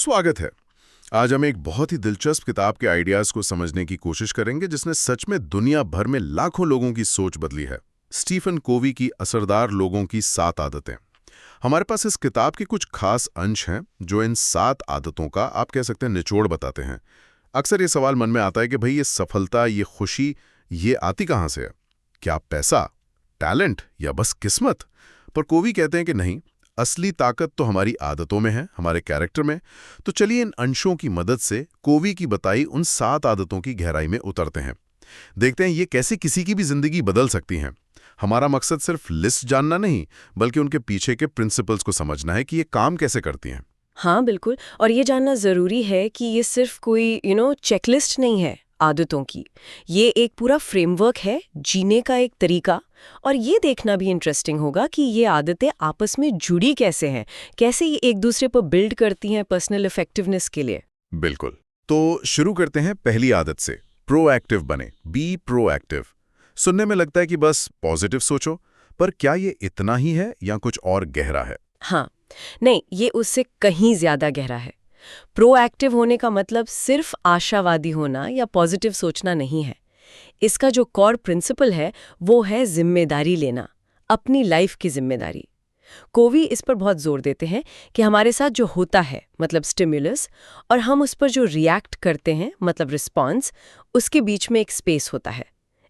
स्वागत है। आज हम एक बहुत ही दिलचस्प किताब के आइडियाज को समझने की कोशिश करेंगे जिसने सच में दुनिया भर में लाखों लोगों की सोच बदली है। स्टीफन कोवी की असरदार लोगों की 7 आदतें। हमारे पास इस किताब के कुछ खास अंश हैं जो इन 7 आदतों का आप कह सकते हैं निचोड़ बताते हैं। अक्सर ये सवाल मन में आता है कि भाई ये सफलता, ये खुशी, ये आती कहाँ से है? क्या पैसा, टैलेंट या बस किस्मत? पर कोवी कहते हैं कि नहीं, असली ताकत तो हमारी आदतों में है, हमारे कैरेक्टर में। तो चलिए इन अंशों की मदद से कोवी की बताई उन 7 आदतों की गहराई में उतरते हैं। देखते हैं ये कैसे किसी की भी जिंदगी बदल सकती हैं। हमारा मकसद सिर्फ लिस्ट जानना नहीं, बल्कि उनके पीछे के प्रिंसिपल्स को समझना है कि ये काम कैसे करती हैं। हाँ बिल्कुल। और ये जानना ज़रूरी है कि ये सिर्फ कोई चेकलिस्ट नहीं है आदतों की। ये एक पूरा फ्रेमवर्क है, जीने का एक तरीका। और ये देखना भी इंटरेस्टिंग होगा कि ये आदतें आपस में जुड़ी कैसे हैं, कैसे ये एक दूसरे पर बिल्ड करती हैं पर्सनल इफेक्टिवनेस के लिए। बिल्कुल। तो शुरू करते हैं पहली आदत से, प्रोएक्टिव बने, बी प्रोएक्टिव। सुनने में लगता है कि बस पॉजिटिव सोचो, पर क्या ये इतना ही है या कुछ और गहरा है? हाँ, नहीं, ये उससे कहीं ज्यादा गहरा है। प्रोएक्टिव होने का मतलब सिर्फ आशावादी होना या पॉजिटिव सोचना नहीं है। इसका जो कोर प्रिंसिपल है वो है जिम्मेदारी लेना, अपनी लाइफ की जिम्मेदारी। कोवी इस पर बहुत जोर देते हैं कि हमारे साथ जो होता है मतलब स्टिमुलस, और हम उस पर जो रिएक्ट करते हैं मतलब रिस्पॉन्स, उसके बीच में एक स्पेस होता है,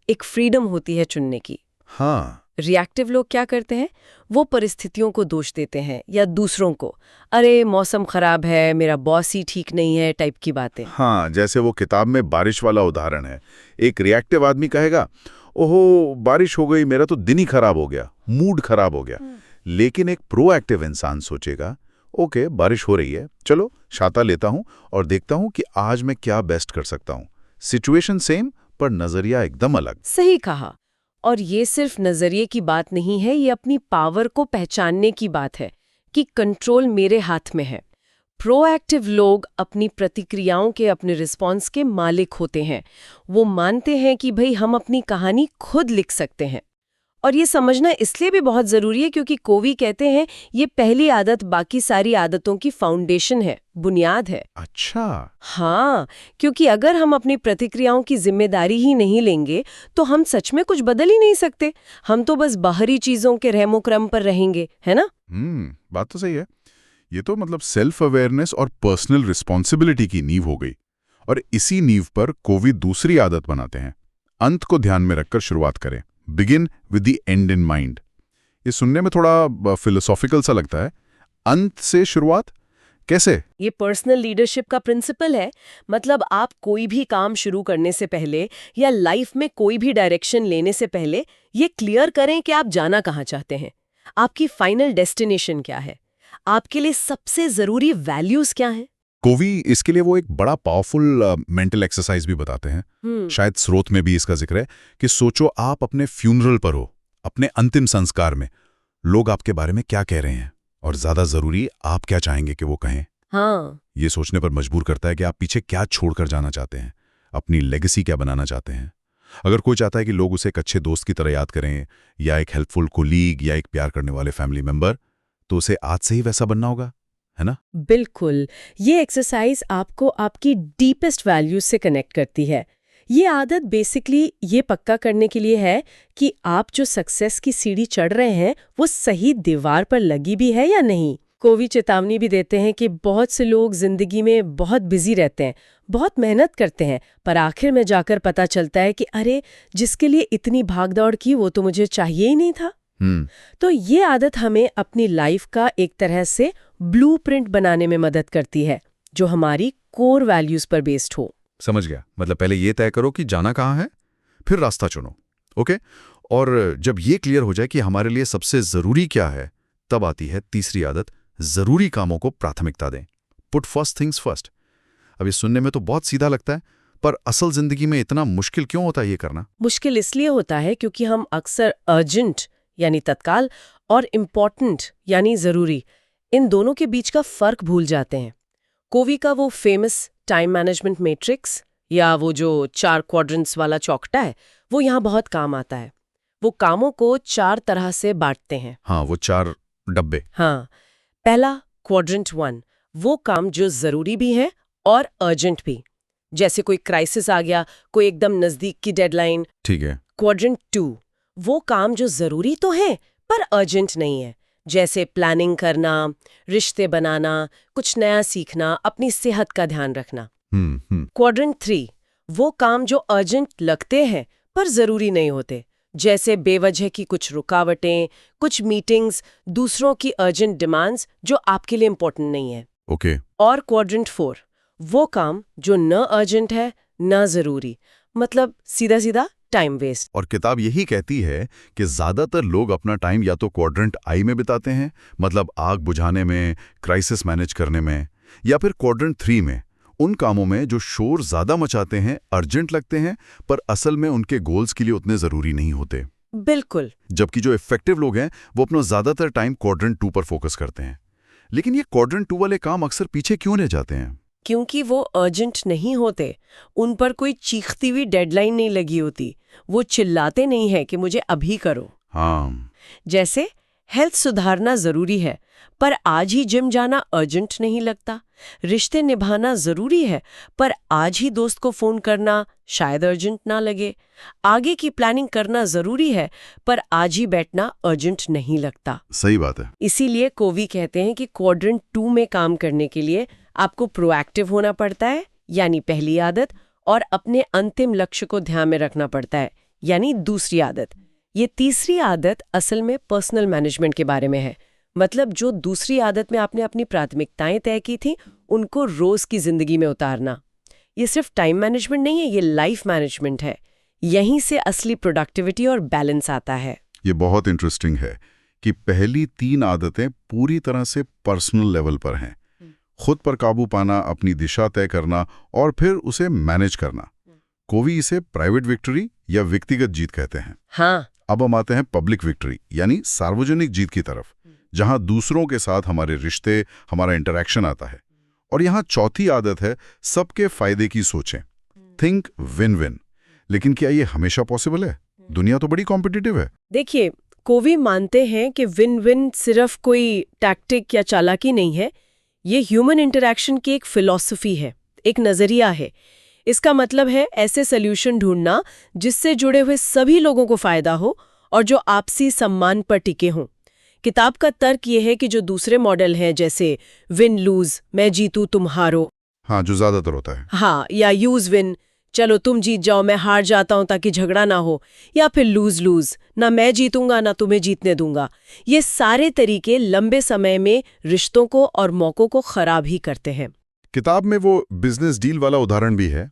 एक फ्रीडम होती है चुनने की। हाँ, रिएक्टिव लोग क्या करते हैं, वो परिस्थितियों को दोष देते हैं या दूसरों को, अरे मौसम खराब है, मेरा बॉस ही ठीक नहीं है टाइप की बातें। हाँ, जैसे वो किताब में बारिश वाला उदाहरण है। एक रिएक्टिव आदमी कहेगा, ओहो बारिश हो गई, मेरा तो दिन ही खराब हो गया, मूड खराब हो गया। लेकिन एक प्रोएक्टिव इंसान सोचेगा, ओके बारिश हो रही है, चलो छाता लेता हूं और देखता हूं कि आज मैं क्या बेस्ट कर सकता हूं। सिचुएशन सेम पर नजरिया एकदम अलग। सही कहा। और ये सिर्फ नजरिए की बात नहीं है, ये अपनी पावर को पहचानने की बात है कि कंट्रोल मेरे हाथ में है। प्रोएक्टिव लोग अपनी प्रतिक्रियाओं के, अपने रिस्पॉन्स के मालिक होते हैं। वो मानते हैं कि भाई हम अपनी कहानी खुद लिख सकते हैं। और ये समझना इसलिए भी बहुत ज़रूरी है क्योंकि कोवी कहते हैं ये पहली आदत बाकी सारी आदतों की फाउंडेशन है, बुनियाद है। अच्छा। हाँ, क्योंकि अगर हम अपनी प्रतिक्रियाओं की जिम्मेदारी ही नहीं लेंगे तो हम सच में कुछ बदल ही नहीं सकते। हम तो बस बाहरी चीज़ों के रहमो क्रम पर रहेंगे, है ना? बात तो सही है। ये तो मतलब सेल्फ अवेयरनेस और पर्सनल रिस्पॉन्सिबिलिटी की नींव हो गई। और इसी नींव पर कोवी दूसरी आदत बनाते हैं, अंत को ध्यान में रखकर शुरुआत करें। Begin with the and in mind. ये सुनने में थोड़ा फिलोसॉफिकल सा लगता है। अंत से शुरुआत कैसे? ये पर्सनल लीडरशिप का प्रिंसिपल है। मतलब आप कोई भी काम शुरू करने से पहले या लाइफ में कोई भी डायरेक्शन लेने से पहले ये क्लियर करें कि आप जाना कहाँ चाहते हैं, आपकी फाइनल डेस्टिनेशन क्या है, आपके लिए सबसे जरूरी वैल्यूज क्या हैं। कोवी इसके लिए वो एक बड़ा पावरफुल मेंटल एक्सरसाइज भी बताते हैं। शायद स्रोत में भी इसका जिक्र है कि सोचो आप अपने फ्यूनरल पर हो, अपने अंतिम संस्कार में लोग आपके बारे में क्या कह रहे हैं, और ज्यादा जरूरी आप क्या चाहेंगे कि वो कहें। हाँ, ये सोचने पर मजबूर करता है कि आप पीछे क्या छोड़कर जाना चाहते हैं, अपनी लेगेसी क्या बनाना चाहते हैं। अगर कोई चाहता है कि लोग उसे एक अच्छे दोस्त की तरह याद करें, या एक हेल्पफुल कोलीग, या एक प्यार करने वाले फैमिली मेंबर, तो उसे आज से ही वैसा बनना होगा, है ना? बिल्कुल। ये एक्सरसाइज आपको आपकी डीपेस्ट वैल्यूज से कनेक्ट करती है। ये आदत बेसिकली ये पक्का करने के लिए है कि आप जो सक्सेस की सीढ़ी चढ़ रहे हैं वो सही दीवार पर लगी भी है या नहीं। कोवी चेतावनी भी देते हैं कि बहुत से लोग जिंदगी में बहुत बिजी रहते हैं, बहुत मेहनत करते हैं, पर आखिर में जाकर पता चलता है कि अरे जिसके लिए इतनी भागदौड़ की वो तो मुझे चाहिए ही नहीं था। तो ये आदत हमें अपनी लाइफ का एक तरह से ब्लूप्रिंट बनाने में मदद करती है जो हमारी कोर वैल्यूज पर बेस्ड हो। समझ गया। मतलब पहले ये तय करो कि जाना कहाँ है, फिर रास्ता चुनो। ओके। और जब ये क्लियर हो जाए कि हमारे लिए सबसे जरूरी क्या है, तब आती है तीसरी आदत, जरूरी कामों को प्राथमिकता दें। Put first things first. अब ये सुनने में तो बहुत सीधा लगता है, पर असल जिंदगी में इतना मुश्किल क्यों होता है ये करना? मुश्किल इसलिए होता है क्योंकि हम अक्सर अर्जेंट यानी तत्काल और इम्पॉर्टेंट यानी जरूरी, इन दोनों के बीच का फर्क भूल जाते हैं। कोवी का वो फेमस टाइम मैनेजमेंट मैट्रिक्स या वो जो 4 क्वाड्रेंट्स वाला चौकटा है, वो यहाँ बहुत काम आता है। वो कामों को 4 तरह से बांटते हैं। हाँ, वो 4 डब्बे। हाँ, पहला क्वाड्रेंट 1, वो काम जो जरूरी भी है और अर्जेंट भी, जैसे कोई क्राइसिस आ गया, कोई एकदम नजदीक की डेडलाइन। ठीक है। क्वाड्रेंट 2, वो काम जो जरूरी तो है पर अर्जेंट नहीं है, जैसे प्लानिंग करना, रिश्ते बनाना, कुछ नया सीखना, अपनी सेहत का ध्यान रखना। क्वाड्रेंट 3, वो काम जो अर्जेंट लगते हैं पर जरूरी नहीं होते, जैसे बेवजह की कुछ रुकावटें, कुछ मीटिंग्स, दूसरों की अर्जेंट डिमांड्स जो आपके लिए इंपॉर्टेंट नहीं है। ओके। और क्वाड्रेंट 4, वो काम जो न अर्जेंट है न जरूरी, मतलब सीधा सीधा टाइम वेस्ट। और किताब यही कहती है कि ज्यादातर लोग अपना टाइम या तो क्वाड्रेंट आई में बिताते हैं, मतलब आग बुझाने में, क्राइसिस मैनेज करने में, या फिर क्वाड्रेंट 3 में, उन कामों में जो शोर ज्यादा मचाते हैं, अर्जेंट लगते हैं, पर असल में उनके गोल्स के लिए उतने जरूरी नहीं होते। बिल्कुल। जबकि जो इफेक्टिव लोग हैं वो अपना ज्यादातर टाइम क्वाड्रेंट 2 पर फोकस करते हैं। लेकिन ये क्वाड्रेंट 2 वाले काम अक्सर पीछे क्यों रह जाते हैं? क्योंकि वो अर्जेंट नहीं होते, उन पर कोई चीखती हुई डेडलाइन नहीं लगी होती, वो चिल्लाते नहीं है कि मुझे अभी करो। हाँ, जैसे हेल्थ सुधारना जरूरी है पर आज ही जिम जाना अर्जेंट नहीं लगता, रिश्ते निभाना जरूरी है पर आज ही दोस्त को फोन करना शायद अर्जेंट ना लगे, आगे की प्लानिंग करना जरूरी है पर आज ही बैठना अर्जेंट नहीं लगता। सही बात है। इसीलिए कोवी कहते हैं कि क्वाड्रेंट 2 में काम करने के लिए आपको प्रोएक्टिव होना पड़ता है, यानी पहली आदत, और अपने अंतिम लक्ष्य को ध्यान में रखना पड़ता है, यानी दूसरी आदत। ये तीसरी आदत असल में पर्सनल मैनेजमेंट के बारे में है, मतलब जो दूसरी आदत में आपने अपनी प्राथमिकताएं तय की थी उनको रोज की जिंदगी में उतारना। ये सिर्फ टाइम मैनेजमेंट नहीं है, ये लाइफ मैनेजमेंट है। यहीं से असली प्रोडक्टिविटी और बैलेंस आता है। ये बहुत इंटरेस्टिंग है कि पहली 3 आदतें पूरी तरह से पर्सनल लेवल पर हैं। खुद पर काबू पाना, अपनी दिशा तय करना और फिर उसे मैनेज करना। कोवी इसे प्राइवेट विक्ट्री या व्यक्तिगत जीत कहते हैं। हाँ। अब हम आते हैं पब्लिक विक्ट्री यानी सार्वजनिक जीत की तरफ, जहां दूसरों के साथ हमारे रिश्ते, हमारा इंटरैक्शन आता है। और यहाँ चौथी आदत है सबके फायदे की सोचें, थिंक विन विन। लेकिन क्या ये हमेशा पॉसिबल है? दुनिया तो बड़ी कॉम्पिटिटिव है। देखिए, कोवी मानते हैं कि विन विन सिर्फ कोई टैक्टिक या चालाकी नहीं है, ये ह्यूमन इंटरैक्शन की एक फिलॉसफी है, एक नजरिया है। इसका मतलब है ऐसे सॉल्यूशन ढूंढना जिससे जुड़े हुए सभी लोगों को फायदा हो और जो आपसी सम्मान पर टिके हों। किताब का तर्क ये है कि जो दूसरे मॉडल हैं जैसे विन लूज, मैं जीतू तुम हारो, हाँ, जो ज्यादातर होता है, हाँ, या यूज विन, चलो तुम जीत जाओ मैं हार जाता हूं ताकि झगड़ा ना हो, या फिर लूज लूज, ना मैं जीतूंगा ना तुम्हें जीतने दूंगा, ये सारे तरीके लंबे समय में रिश्तों को और मौकों को खराब ही करते हैं। किताब में वो बिजनेस डील वाला उदाहरण भी है।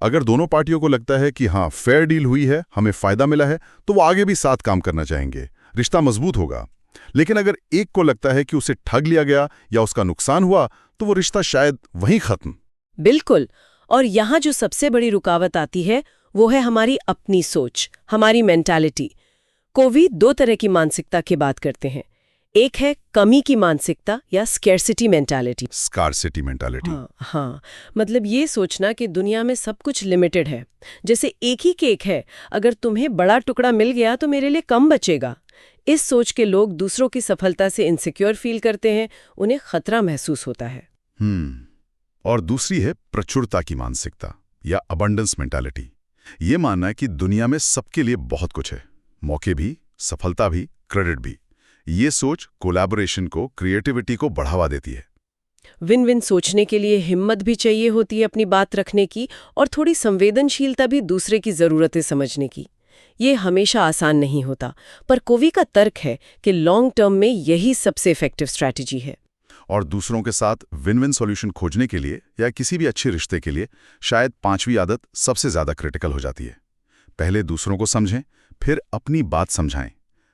अगर दोनों पार्टियों को लगता है कि हाँ फेयर डील हुई है, हमें फायदा मिला है, तो वो आगे भी साथ काम करना चाहेंगे, रिश्ता मजबूत होगा। लेकिन अगर एक को लगता है कि उसे ठग लिया गया या उसका नुकसान हुआ, तो वो रिश्ता शायद वहीं खत्म। बिल्कुल। और यहाँ जो सबसे बड़ी रुकावट आती है वो है हमारी अपनी सोच, हमारी मेंटालिटी। कोवी 2 तरह की मानसिकता की बात करते हैं। एक है कमी की मानसिकता या स्कैर्सिटी मेंटालिटी। Scarcity mentality. हाँ, मतलब ये सोचना कि दुनिया में सब कुछ लिमिटेड है, जैसे एक ही केक है, अगर तुम्हें बड़ा टुकड़ा मिल गया तो मेरे लिए कम बचेगा। इस सोच के लोग दूसरों की सफलता से इनसिक्योर फील करते हैं, उन्हें खतरा महसूस होता है। और दूसरी है प्रचुरता की मानसिकता या अबंडेंस मेंटालिटी। ये मानना है कि दुनिया में सबके लिए बहुत कुछ है, मौके भी, सफलता भी, क्रेडिट भी। ये सोच कोलैबोरेशन को, क्रिएटिविटी को बढ़ावा देती है। विन विन सोचने के लिए हिम्मत भी चाहिए होती है अपनी बात रखने की, और थोड़ी संवेदनशीलता भी दूसरे की जरूरतें समझने की। ये हमेशा आसान नहीं होता, पर कोवी का तर्क है कि लॉन्ग टर्म में यही सबसे इफेक्टिव स्ट्रैटेजी है। और दूसरों के साथ विन विन सॉल्यूशन खोजने के लिए या किसी भी अच्छे रिश्ते के लिए शायद 5वीं आदत सबसे ज्यादा क्रिटिकल हो जाती है। पहले दूसरों को समझें, फिर अपनी बात समझाएं।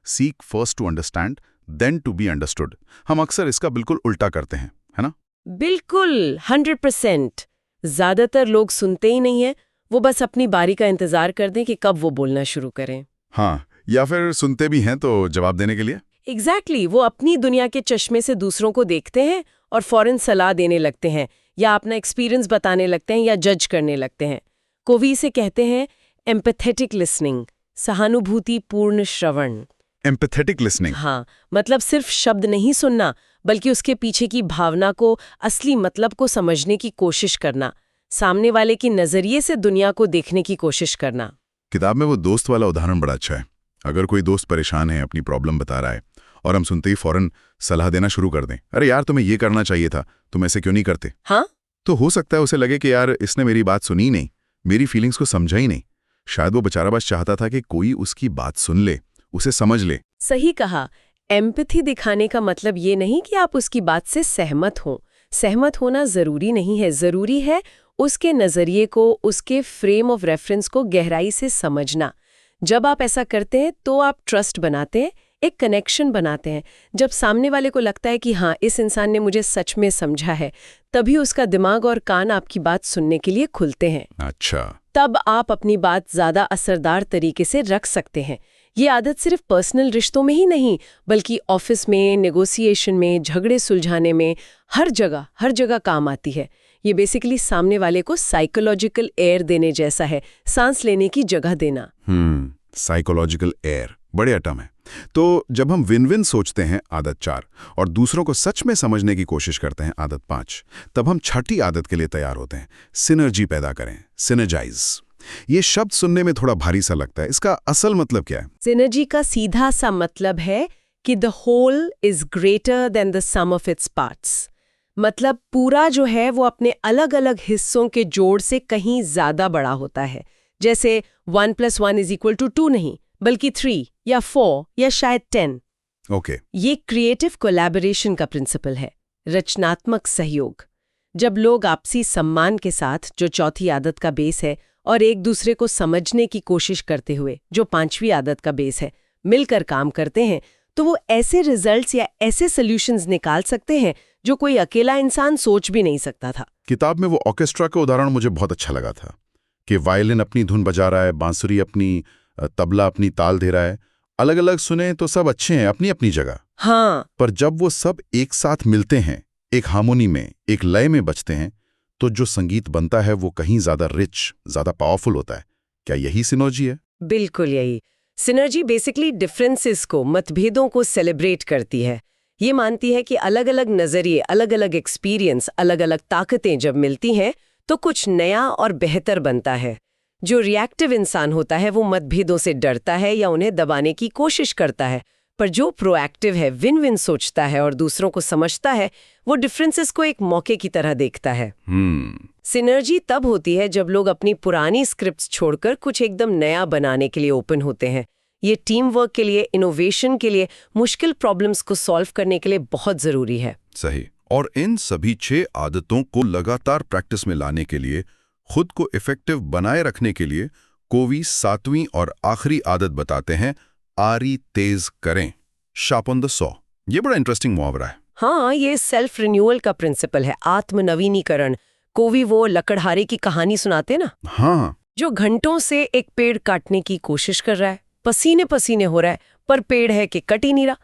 Seek first to understand, then to be understood. हम अक्सर इसका बिल्कुल उल्टा करते हैं, है ना? बिल्कुल, 100%। ज्यादातर लोग सुनते ही नहीं है, वो बस अपनी बारी का इंतजार कर दें कि कब वो बोलना शुरू करें। हाँ, या फिर सुनते भी हैं तो जवाब देने के लिए। एग्जैक्टली, वो अपनी दुनिया के चश्मे से दूसरों को देखते हैं और फौरन सलाह देने लगते हैं, या अपना एक्सपीरियंस बताने लगते हैं, या जज करने लगते हैं। कोवी इसे कहते हैं एम्पैथेटिक लिसनिंग, सहानुभूतिपूर्ण श्रवण। Empathetic listening. हाँ, मतलब सिर्फ शब्द नहीं सुनना, बल्कि उसके पीछे की भावना को, असली मतलब को समझने की कोशिश करना, सामने वाले की नजरिए से दुनिया को देखने की कोशिश करना। किताब में वो दोस्त वाला उदाहरण बड़ा अच्छा है। अगर कोई दोस्त परेशान है, अपनी प्रॉब्लम बता रहा है, और हम सुनते ही फौरन सलाह देना शुरू कर दें, अरे यार तुम्हें ये करना चाहिए था, तुम ऐसे क्यों नहीं करते? हाँ, तो हो सकता है उसे लगे कि यार इसने मेरी बात सुनी ही नहीं, मेरी फीलिंग्स को समझा ही नहीं। शायद वो बेचारा बस चाहता था कि कोई उसकी बात सुन ले, उसे समझ ले। सही कहा। एम्पैथी दिखाने का मतलब ये नहीं कि आप उसकी बात से सहमत हों। सहमत होना जरूरी नहीं है, जरूरी है उसके नजरिए को, उसके फ्रेम ऑफ रेफरेंस को गहराई से समझना। जब आप ऐसा करते हैं तो आप ट्रस्ट बनाते हैं, एक कनेक्शन बनाते हैं। जब सामने वाले को लगता है कि हाँ, इस इंसान ने मुझे सच में समझा है, तभी उसका दिमाग और कान आपकी बात सुनने के लिए खुलते हैं। अच्छा, तब आप अपनी बात ज्यादा असरदार तरीके से रख सकते हैं। ये आदत सिर्फ पर्सनल रिश्तों में ही नहीं, बल्कि ऑफिस में, नेगोशिएशन में, झगड़े सुलझाने में, हर जगह काम आती है। ये बेसिकली सामने वाले को साइकोलॉजिकल एयर देने जैसा है, सांस लेने की जगह देना। साइकोलॉजिकल एयर, बड़े टर्म है। तो जब हम विन विन सोचते हैं, आदत 4, और दूसरों को सच में समझने की कोशिश करते हैं, आदत 5, तब हम छठी आदत के लिए तैयार होते हैं, सिनर्जी पैदा करें, सिनर्जाइज। ये शब्द सुनने में थोड़ा भारी सा लगता है, इसका असल मतलब क्या है? सिनर्जी का सीधा सा मतलब है कि the whole is greater than the sum of its parts. मतलब पूरा जो है वो अपने अलग अलग हिस्सों के जोड़ से कहीं ज्यादा बड़ा होता है। जैसे 1 + 1 = 2 नहीं, बल्कि 3 या 4 या शायद 10। ओके। ये क्रिएटिव कोलैबोरेशन का प्रिंसिपल है, रचनात्मक सहयोग। जब लोग आपसी सम्मान के साथ, जो चौथी आदत का बेस है, और एक दूसरे को समझने की कोशिश करते हुए, जो 5वीं आदत का बेस है, मिलकर काम करते हैं, तो वो ऐसे रिजल्ट्स या ऐसे सॉल्यूशंस निकाल सकते हैं जो कोई अकेला इंसान सोच भी नहीं सकता था। किताब में वो ऑर्केस्ट्रा का उदाहरण मुझे बहुत अच्छा लगा था कि वायलिन अपनी धुन बजा रहा है, बांसुरी अपनी, तबला अपनी ताल दे रहा है। अलग अलग सुने तो सब अच्छे हैं अपनी अपनी जगह। हाँ, पर जब वो सब एक साथ मिलते हैं, एक हार्मोनी में, एक लय में बजते हैं, तो जो संगीत बनता है वो कहीं ज्यादा रिच, ज्यादा पावरफुल होता है। क्या यही सिनर्जी है? बिल्कुल यही। सिनर्जी बेसिकली डिफरेंसेस को, मतभेदों को सेलिब्रेट करती है। ये मानती है कि अलग अलग नजरिए, अलग अलग एक्सपीरियंस, अलग अलग ताकतें जब मिलती हैं तो कुछ नया और बेहतर बनता है। जो रिएक्टिव इंसान होता है वो मतभेदों से डरता है या उन्हें दबाने की कोशिश करता है, पर जो प्रोएक्टिव है, विन विन सोचता है और दूसरों को समझता है, वो डिफरेंसेस को एक मौके की तरह देखता है। सिनर्जी तब होती है जब लोग अपनी पुरानी स्क्रिप्ट्स छोड़कर कुछ एकदम नया बनाने के लिए ओपन होते हैं। ये टीम वर्क के लिए, इनोवेशन के लिए, मुश्किल प्रॉब्लम्स को सॉल्व करने के लिए बहुत जरूरी है। सही। और इन सभी 6 आदतों को लगातार प्रैक्टिस में लाने के लिए, खुद को इफेक्टिव बनाए रखने के लिए, कोवी 7वीं और आखिरी आदत बताते हैं, आरी तेज करें, शार्प ऑन द सॉ। ये बड़ा इंटरेस्टिंग मुहावरा है। हाँ, ये सेल्फ रिन्यूअल का प्रिंसिपल है, आत्मनवीनीकरण। कोवी वो लकड़हारे की कहानी सुनाते ना, हाँ, जो घंटों से एक पेड़ काटने की कोशिश कर रहा है, पसीने पसीने हो रहा है, पर पेड़ है कि कट ही नहीं रहा।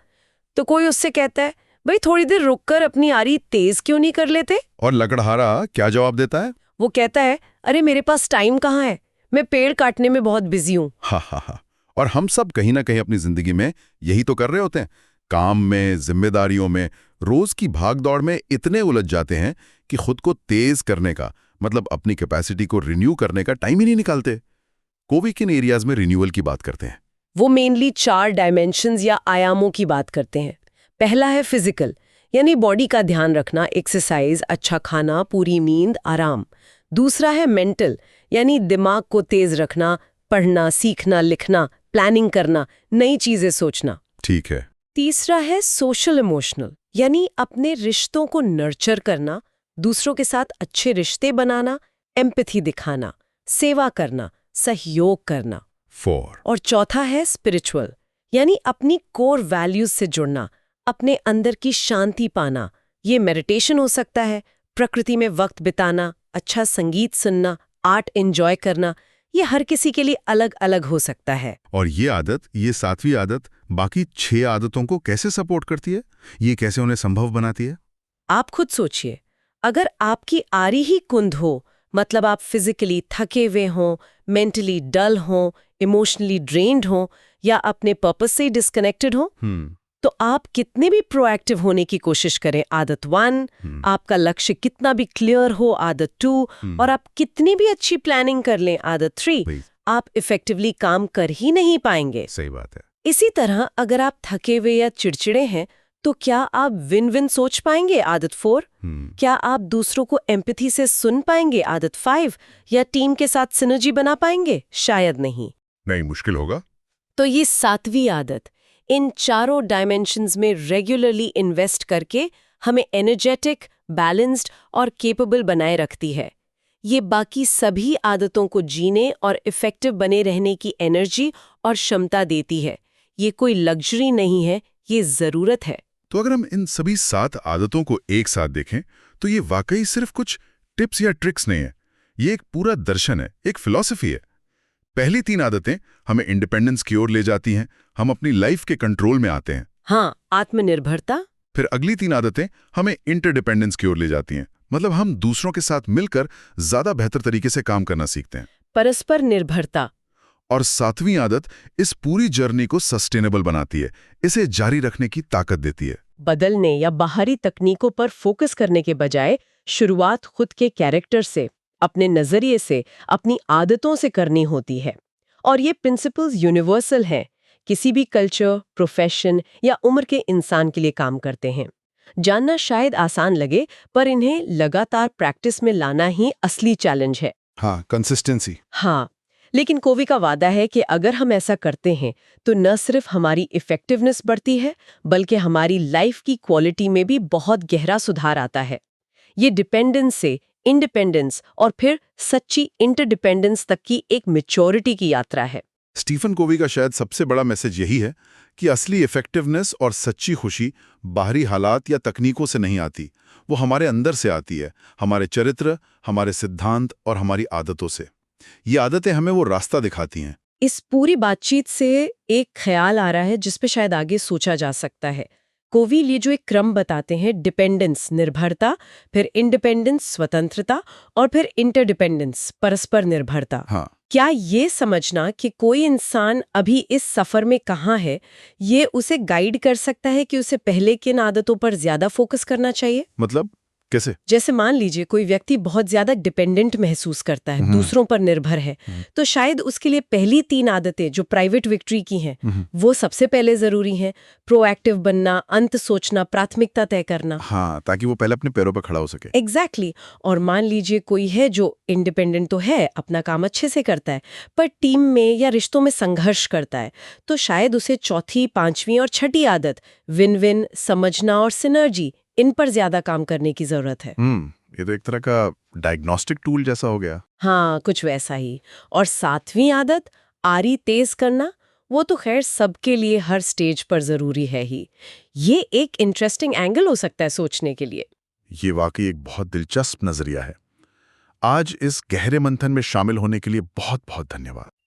तो कोई उससे कहता है, भाई थोड़ी देर रुककर अपनी आरी तेज क्यों नहीं कर लेते? और लकड़हारा क्या जवाब देता है? वो कहता है, अरे मेरे पास टाइम कहाँ है, मैं पेड़ काटने में बहुत बिजी हूँ। हा। और हम सब कहीं ना कहीं अपनी जिंदगी में यही तो कर रहे होते हैं। काम में, जिम्मेदारियों में, रोज की भागदौड़ में इतने उलझ जाते हैं कि खुद को तेज करने का, मतलब अपनी कैपेसिटी को रिन्यू करने का टाइम ही नहीं निकालते। कोवी किन एरियाज में रिन्यूअल की बात करते हैं? वो मेनली 4 डायमेंशंस या आयामों की बात करते हैं। पहला है फिजिकल, यानी बॉडी का ध्यान रखना, एक्सरसाइज, अच्छा खाना, पूरी नींद, आराम। दूसरा है मेंटल, यानी दिमाग को तेज रखना, पढ़ना, सीखना, लिखना, प्लानिंग करना, नई चीजें सोचना। ठीक है। तीसरा है सोशल इमोशनल, यानी अपने रिश्तों को नर्चर करना, दूसरों के साथ अच्छे रिश्ते बनाना, एम्पैथी दिखाना, सेवा करना, सहयोग करना। 4। और चौथा है स्पिरिचुअल, यानी अपनी कोर वैल्यूज से जुड़ना, अपने अंदर की शांति पाना। ये मेडिटेशन हो सकता है, प्रकृति में वक्त बिताना, अच्छा संगीत सुनना, आर्ट एंजॉय करना। ये हर किसी के लिए अलग अलग हो सकता है। और ये आदत, ये 7वीं आदत, बाकी 6 आदतों को कैसे सपोर्ट करती है? ये कैसे उन्हें संभव बनाती है? आप खुद सोचिए, अगर आपकी आरी ही कुंद हो, मतलब आप फिजिकली थके हुए हों, मेंटली डल हों, इमोशनली ड्रेन्ड हों, या अपने पर्पस से डिस्कनेक्टेड हों, तो आप कितने भी प्रोएक्टिव होने की कोशिश करें, आदत 1, आपका लक्ष्य कितना भी क्लियर हो, आदत 2, और आप कितनी भी अच्छी प्लानिंग कर लें, आदत 3, आप इफेक्टिवली काम कर ही नहीं पाएंगे। सही बात है। इसी तरह अगर आप थके हुए या चिड़चिड़े हैं तो क्या आप विन विन सोच पाएंगे, आदत 4? क्या आप दूसरों को एम्पैथी से सुन पाएंगे, आदत 5? या टीम के साथ सिनर्जी बना पाएंगे? शायद नहीं। नहीं, मुश्किल होगा। तो ये 7वीं आदत इन चारों डायमेंशंस में रेगुलरली इन्वेस्ट करके हमें एनर्जेटिक, बैलेंस्ड और केपेबल बनाए रखती है। ये बाकी सभी आदतों को जीने और इफेक्टिव बने रहने की एनर्जी और क्षमता देती है। ये कोई लग्जरी नहीं है, ये जरूरत है। तो अगर हम इन सभी 7 आदतों को एक साथ देखें तो ये वाकई सिर्फ कुछ टिप्स या ट्रिक्स नहीं है, ये एक पूरा दर्शन है, एक फिलॉसफी है। पहली 3 आदतें हमें इंडिपेंडेंस की ओर ले जाती हैं, हम अपनी लाइफ के कंट्रोल में आते हैं। हाँ, आत्मनिर्भरता। फिर अगली 3 आदतें हमें इंटरडिपेंडेंस की ओर ले जाती हैं, मतलब हम दूसरों के साथ मिलकर ज्यादा बेहतर तरीके से काम करना सीखते हैं। परस्पर निर्भरता। और 7वीं आदत इस पूरी जर्नी को सस्टेनेबल बनाती है, इसे जारी रखने की ताकत देती है। बदलने या बाहरी तकनीकों पर फोकस करने के बजाय शुरुआत खुद के कैरेक्टर से, अपने नजरिए से, अपनी आदतों से करनी होती है। और ये प्रिंसिपल्स यूनिवर्सल हैं, किसी भी कल्चर, प्रोफेशन या उम्र के इंसान के लिए काम करते हैं। जानना शायद आसान लगे, पर इन्हें लगातार प्रैक्टिस में लाना ही असली चैलेंज है। हाँ, कंसिस्टेंसी। हाँ, लेकिन कोवी का वादा है कि अगर हम ऐसा करते हैं तो न सिर्फ हमारी इफेक्टिवनेस बढ़ती है, बल्कि हमारी लाइफ की क्वालिटी में भी बहुत गहरा सुधार आता है। ये डिपेंडेंस से इंडिपेंडेंस और फिर सच्ची इंटरडिपेंडेंस तक की एक मैच्योरिटी की यात्रा है। स्टीफन कोवी का शायद सबसे बड़ा मैसेज यही है कि असली इफेक्टिवनेस और सच्ची खुशी बाहरी हालात या तकनीकों से नहीं आती, वो हमारे अंदर से आती है, हमारे चरित्र, हमारे सिद्धांत और हमारी आदतों से। ये आदतें हमें वो रास्ता दिखाती हैं। इस पूरी बातचीत से एक ख्याल आ रहा है जिस पे शायद आगे सोचा जा सकता है। कोवी ये जो एक क्रम बताते हैं, डिपेंडेंस निर्भरता, फिर इंडिपेंडेंस स्वतंत्रता, और फिर इंटरडिपेंडेंस परस्पर निर्भरता। हाँ। क्या ये समझना कि कोई इंसान अभी इस सफर में कहाँ है, ये उसे गाइड कर सकता है कि उसे पहले किन आदतों पर ज्यादा फोकस करना चाहिए? मतलब कैसे? जैसे मान लीजिए कोई व्यक्ति बहुत ज्यादा डिपेंडेंट महसूस करता है, दूसरों पर निर्भर है, तो शायद उसके लिए पहली 3 आदतें जो प्राइवेट विक्ट्री की हैं, वो सबसे पहले जरूरी हैं। प्रोएक्टिव बनना, अंत सोचना, प्राथमिकता तय करना। हाँ, ताकि वो पहले अपने पैरों पर खड़ा हो सके। एग्जैक्टली। और मान लीजिए कोई है जो इंडिपेंडेंट तो है, अपना काम अच्छे से करता है, पर टीम में या रिश्तों में संघर्ष करता है, तो शायद उसे चौथी, 5वीं और 6ठी आदत विन विन, समझना और सिनर्जी, इन पर ज्यादा काम करने की जरूरत है। ये तो एक तरह का डायग्नोस्टिक टूल जैसा हो गया। हाँ, कुछ वैसा ही। और 7वीं आदत आरी तेज करना, वो तो खैर सबके लिए हर स्टेज पर जरूरी है ही। ये एक इंटरेस्टिंग एंगल हो सकता है सोचने के लिए। ये वाकई एक बहुत दिलचस्प नजरिया है। आज इस गहरे मंथन में शामिल होने के लिए बहुत बहुत धन्यवाद।